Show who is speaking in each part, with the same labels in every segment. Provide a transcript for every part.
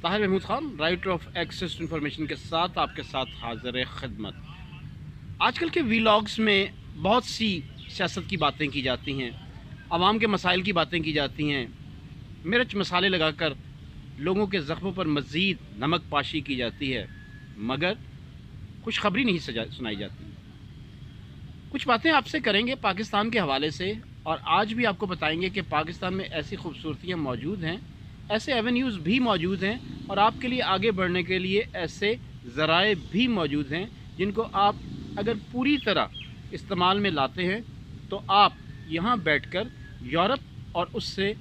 Speaker 1: Tahir Mahmood Khan right of access to information کے ساتھ آپ کے ساتھ حاضر خدمت۔ آج کل کے ویلاگز میں بہت سی سیاست کی باتیں کی جاتی ہیں، عوام کے مسائل کی باتیں کی جاتی ہیں، مرچ مسالے لگا کر لوگوں کے زخموں پر مزید نمک پاشی کی جاتی ہے، مگر خوشخبری نہیں سنائی جاتی۔ کچھ باتیں آپ سے کریں گے پاکستان کے حوالے سے، اور آج بھی آپ کو بتائیں گے کہ پاکستان میں ایسی خوبصورتیاں موجود ہیں، ایسے ایونیوز بھی موجود ہیں، اور آپ کے لیے آگے بڑھنے کے لیے ایسے ذرائع بھی موجود ہیں جن کو آپ اگر پوری طرح استعمال میں لاتے ہیں تو آپ یہاں بیٹھ کر یورپ اور اس سے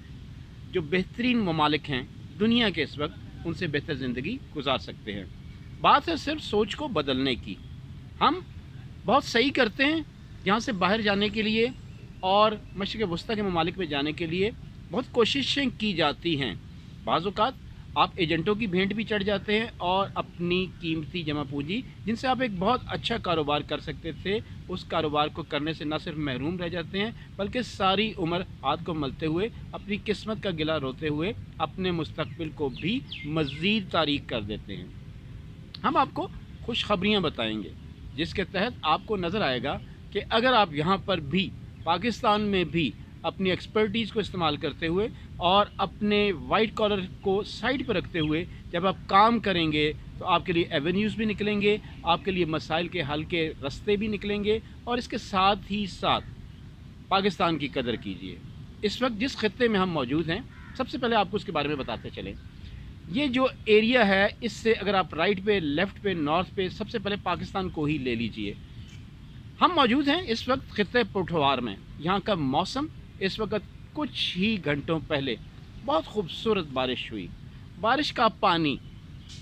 Speaker 1: جو بہترین ممالک ہیں دنیا کے اس وقت، ان سے بہتر زندگی گزار سکتے ہیں۔ بات ہے صرف سوچ کو بدلنے کی۔ ہم بہت صحیح کرتے ہیں یہاں سے باہر جانے کے لیے، اور مشرق وسطیٰ کے ممالک میں جانے کے لیے بہت کوششیں کی جاتی ہیں۔ بعض اوقات آپ ایجنٹوں کی بھینٹ بھی چڑھ جاتے ہیں، اور اپنی قیمتی جمع پونجی جن سے آپ ایک بہت اچھا کاروبار کر سکتے تھے، اس کاروبار کو کرنے سے نہ صرف محروم رہ جاتے ہیں بلکہ ساری عمر ہاتھ کو ملتے ہوئے، اپنی قسمت کا گلہ روتے ہوئے اپنے مستقبل کو بھی مزید تاریک کر دیتے ہیں۔ ہم آپ کو خوشخبریاں بتائیں گے جس کے تحت آپ کو نظر آئے گا کہ اگر آپ یہاں پر بھی پاکستان میں بھی اپنی ایکسپرٹیز کو استعمال کرتے ہوئے اور اپنے وائٹ کالر کو سائڈ پہ رکھتے ہوئے جب آپ کام کریں گے تو آپ کے لیے ایونیوز بھی نکلیں گے، آپ کے لیے مسائل کے حل کے رستے بھی نکلیں گے، اور اس کے ساتھ ہی ساتھ پاکستان کی قدر کیجیے۔ اس وقت جس خطے میں ہم موجود ہیں، سب سے پہلے آپ کو اس کے بارے میں بتاتے چلیں۔ یہ جو ایریا ہے، اس سے اگر آپ رائٹ پہ، لیفٹ پہ، نارتھ پہ، سب سے پہلے پاکستان کو ہی لے لیجئے۔ ہم موجود ہیں اس وقت خطے پٹھوار میں۔ یہاں کا موسم اس وقت کچھ ہی گھنٹوں پہلے بہت خوبصورت بارش ہوئی، بارش کا پانی،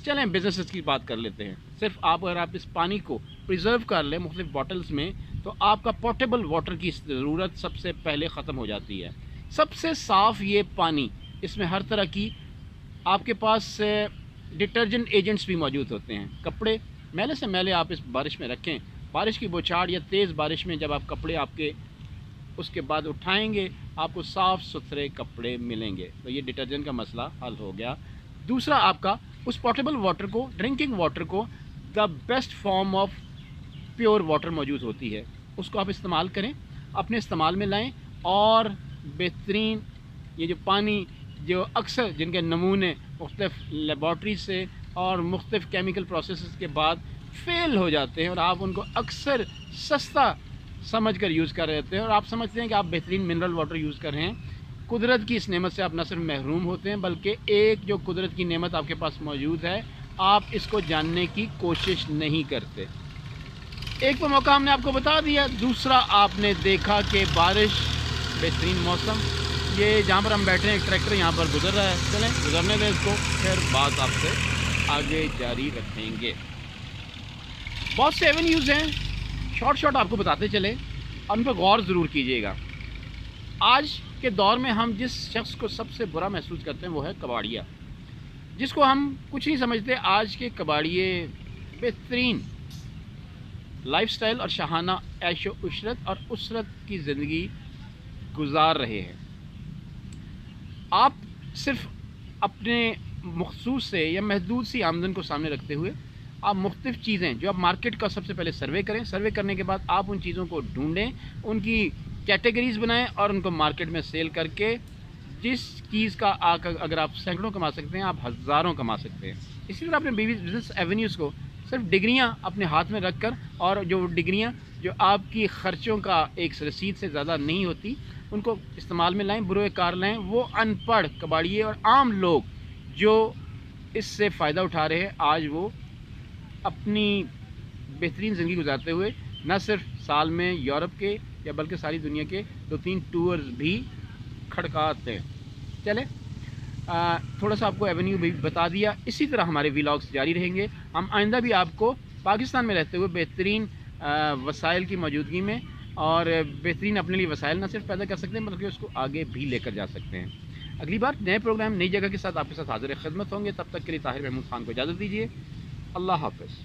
Speaker 1: چلیں بزنس کی بات کر لیتے ہیں۔ صرف اگر آپ اس پانی کو پریزرو کر لیں مختلف باٹلز میں، تو آپ کا پورٹیبل واٹر کی ضرورت سب سے پہلے ختم ہو جاتی ہے۔ سب سے صاف یہ پانی، اس میں ہر طرح کی آپ کے پاس ڈٹرجنٹ ایجنٹس بھی موجود ہوتے ہیں۔ کپڑے میلے سے میلے آپ اس بارش میں رکھیں، بارش کی بوچھاڑ یا تیز بارش میں جب آپ کپڑے آپ کے اس کے بعد اٹھائیں گے، آپ کو صاف ستھرے کپڑے ملیں گے، تو یہ ڈٹرجنٹ کا مسئلہ حل ہو گیا۔ دوسرا، آپ کا اس پورٹیبل واٹر کو، ڈرنکنگ واٹر کو، the best form of pure water موجود ہوتی ہے، اس کو آپ استعمال کریں، اپنے استعمال میں لائیں، اور بہترین یہ جو پانی جو اکثر جن کے نمونے مختلف لیبارٹریز سے اور مختلف کیمیکل پروسیسز کے بعد فیل ہو جاتے ہیں، اور آپ ان کو اکثر سستا سمجھ کر یوز کر رہے ہوتے ہیں، اور آپ سمجھتے ہیں کہ آپ بہترین منرل واٹر یوز کر رہے ہیں۔ قدرت کی اس نعمت سے آپ نہ صرف محروم ہوتے ہیں بلکہ ایک جو قدرت کی نعمت آپ کے پاس موجود ہے، آپ اس کو جاننے کی کوشش نہیں کرتے۔ ایک تو موقع ہم نے آپ کو بتا دیا، دوسرا آپ نے دیکھا کہ بارش، بہترین موسم، یہ جہاں پر ہم بیٹھے ہیں ایک ٹریکٹر یہاں پر گزر رہا ہے، چلیں گزرنے دیں اس کو، پھر بات آپ سے آگے جاری رکھیں گے۔ بہت سے ایونیوز ہیں، شارٹ آپ کو بتاتے چلیں، ان پہ غور ضرور کیجیے گا۔ آج کے دور میں ہم جس شخص کو سب سے برا محسوس کرتے ہیں وہ ہے کباڑیا، جس کو ہم کچھ نہیں سمجھتے۔ آج کے کباڑیے بہترین لائف سٹائل اور شاہانہ عیش و عشرت اور اسرت کی زندگی گزار رہے ہیں۔ آپ صرف اپنے مخصوص سے یا محدود سی آمدن کو سامنے رکھتے ہوئے آپ مختلف چیزیں جو آپ مارکیٹ کا سب سے پہلے سروے کریں، سروے کرنے کے بعد آپ ان چیزوں کو ڈھونڈیں، ان کی کیٹیگریز بنائیں، اور ان کو مارکیٹ میں سیل کر کے جس چیز کا اگر آپ سینکڑوں کما سکتے ہیں، آپ ہزاروں کما سکتے ہیں۔ اسی طرح اپنے بزنس ایونیوز کو صرف ڈگریاں اپنے ہاتھ میں رکھ کر، اور جو ڈگریاں جو آپ کی خرچوں کا ایک رسید سے زیادہ نہیں ہوتی، ان کو استعمال میں لائیں، بروئے کار لائیں۔ وہ ان پڑھ کباڑیے اور عام لوگ جو اس سے فائدہ اٹھا رہے ہیں، آج وہ اپنی بہترین زندگی گزارتے ہوئے نہ صرف سال میں یورپ کے یا بلکہ ساری دنیا کے 2-3 ٹورز بھی کھڑکاتے ہیں۔ چلیں تھوڑا سا آپ کو ایونیو بھی بتا دیا، اسی طرح ہمارے ویلاگز جاری رہیں گے۔ ہم آئندہ بھی آپ کو پاکستان میں رہتے ہوئے بہترین وسائل کی موجودگی میں اور بہترین اپنے لیے وسائل نہ صرف پیدا کر سکتے ہیں بلکہ اس کو آگے بھی لے کر جا سکتے ہیں۔ اگلی بار نئے پروگرام، نئی جگہ کے ساتھ آپ کے ساتھ حاضر خدمت ہوں گے۔ تب تک کے لیے طاہر محمود خان کو اجازت دیجیے۔ اللہ حافظ۔